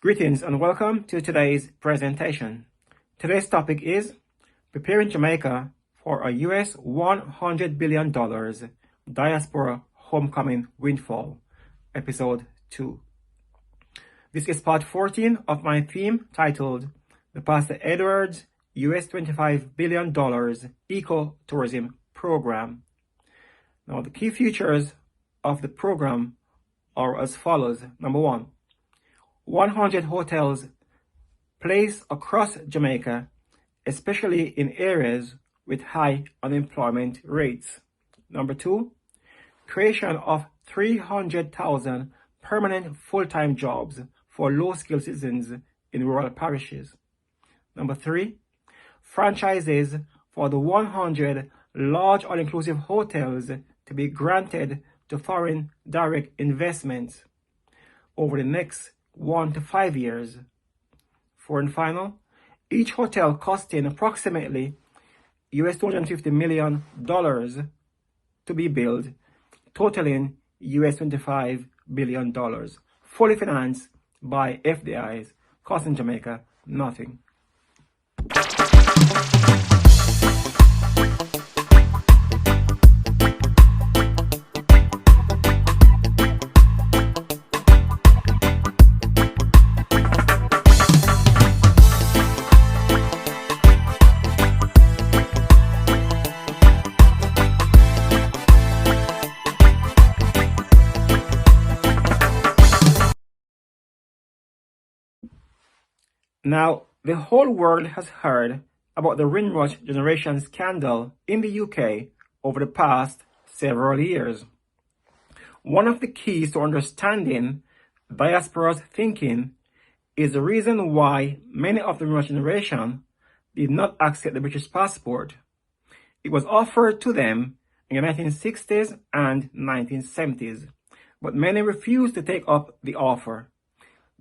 Greetings and welcome to today's presentation. Today's topic is preparing Jamaica for a US $100 billion Diaspora Homecoming Windfall, Episode 2. This is part 14 of my theme titled The Pastor Edwards US $25 billion Ecotourism Program. Now, the key features of the program are as follows. Number one, 100 hotels placed across Jamaica, especially in areas with high unemployment rates. Number two, creation of 300,000 permanent full-time jobs for low-skilled citizens in rural parishes. Number three, franchises for the 100 large all-inclusive hotels to be granted to foreign direct investments over the next 1 to 5 years. Four and final, each hotel costing approximately US $250 million to be built, totaling US $25 billion, fully financed by FDIs, costing Jamaica nothing. Now, the whole world has heard about the Windrush generation scandal in the UK over the past several years. One of the keys to understanding Diaspora's thinking is the reason why many of the Windrush generation did not accept the British passport. It was offered to them in the 1960s and 1970s, but many refused to take up the offer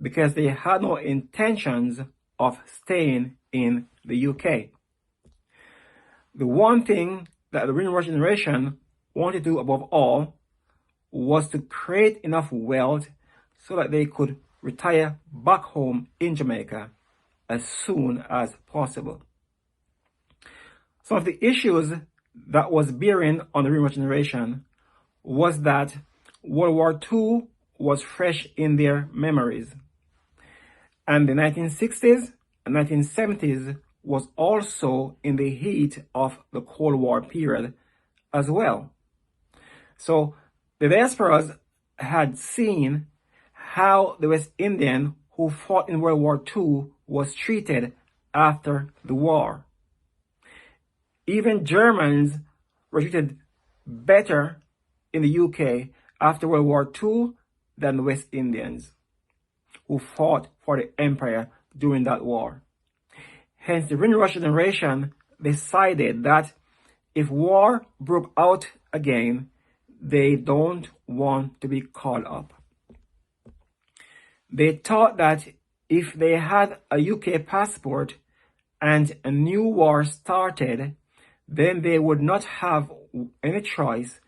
because they had no intentions of staying in the UK. The one thing that the Windrush generation wanted to do above all was to create enough wealth so that they could retire back home in Jamaica as soon as possible. Some of the issues that was bearing on the Windrush generation was that World War II was fresh in their memories. And the 1960s and 1970s was also in the heat of the Cold War period as well. So the Diasporas had seen how the West Indian who fought in World War II was treated after the war. Even Germans were treated better in the UK after World War II than the West Indians who fought for the empire during that war. Hence, the Windrush generation decided that if war broke out again, they don't want to be called up. They thought that if they had a UK passport and a new war started, then they would not have any choice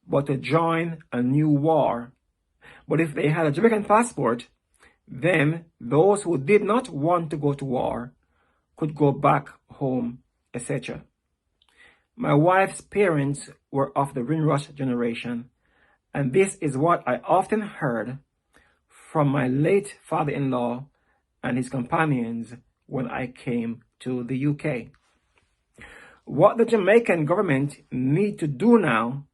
but to join a new war. But if they had a Jamaican passport, then those who did not want to go to war could go back home, etc. My wife's parents were of the Windrush generation, and this is what I often heard from my late father-in-law and his companions when I came to the UK. What the Jamaican government need to do now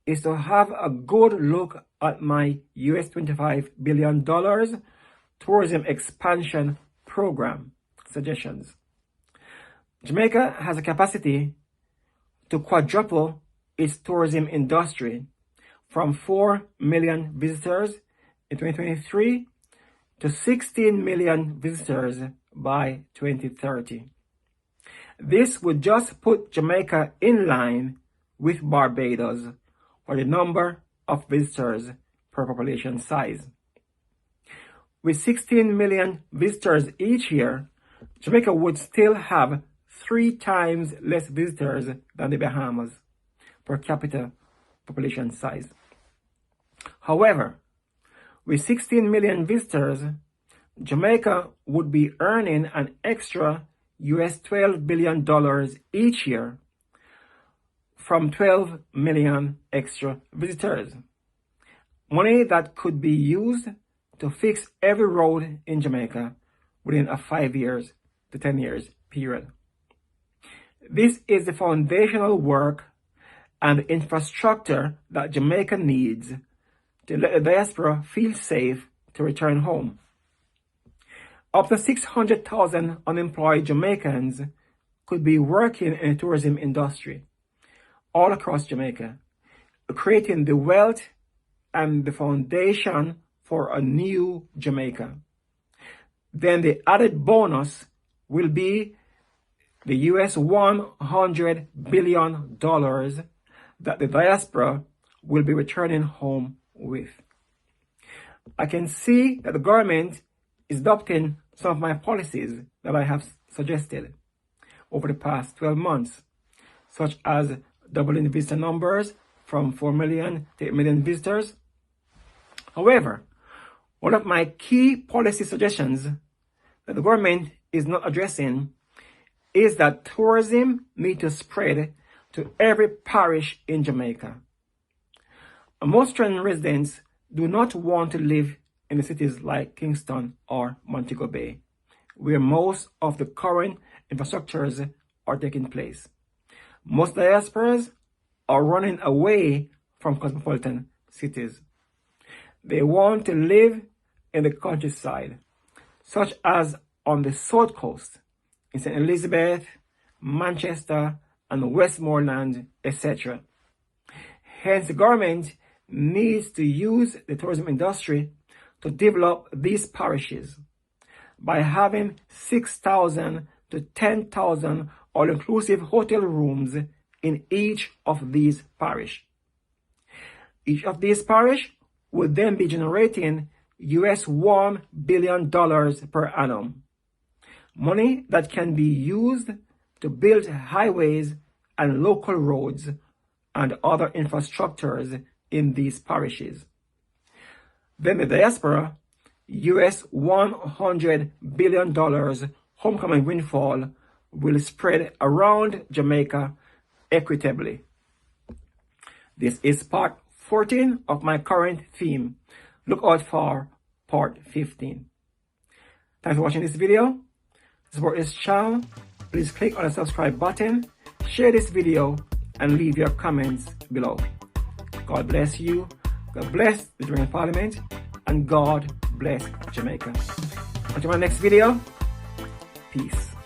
is to have a good look at my US $25 billion tourism expansion program suggestions. Jamaica has a capacity to quadruple its tourism industry from 4 million visitors in 2023 to 16 million visitors by 2030. This would just put Jamaica in line with Barbados for the number of visitors per population size. With 16 million visitors each year, Jamaica would still have 3 times less visitors than the Bahamas per capita population size. However, with 16 million visitors, Jamaica would be earning an extra US $12 billion each year from 12 million extra visitors. Money that could be used to fix every road in Jamaica within a 5 years to 10 years period. This is the foundational work and infrastructure that Jamaica needs to let the diaspora feel safe to return home. Up to 600,000 unemployed Jamaicans could be working in the tourism industry all across Jamaica, creating the wealth and the foundation for a new Jamaica. Then the added bonus will be the US $100 billion that the diaspora will be returning home with. I can see that the government is adopting some of my policies that I have suggested over the past 12 months, such as doubling visitor numbers from 4 million to 8 million visitors. However, one of my key policy suggestions that the government is not addressing is that tourism needs to spread to every parish in Jamaica. Most Australian residents do not want to live in the cities like Kingston or Montego Bay, where most of the current infrastructures are taking place. Most diasporas are running away from cosmopolitan cities. They want to live in the countryside, such as on the South Coast, in St. Elizabeth, Manchester, and Westmoreland, etc. Hence, the government needs to use the tourism industry to develop these parishes by having 6,000 to 10,000 all-inclusive hotel rooms in each of these parishes. Each of these parishes would then be generating US $1 billion per annum. Money that can be used to build highways and local roads and other infrastructures in these parishes. Then the diaspora, US $100 billion homecoming windfall will spread around Jamaica equitably. This is part 14 of my current theme. Look out for part 15. Thanks for watching this video. To support this channel, please click on the subscribe button, share this video, and leave your comments below. God bless you, God bless the Jamaican Parliament, and God bless Jamaica. Until my next video, peace.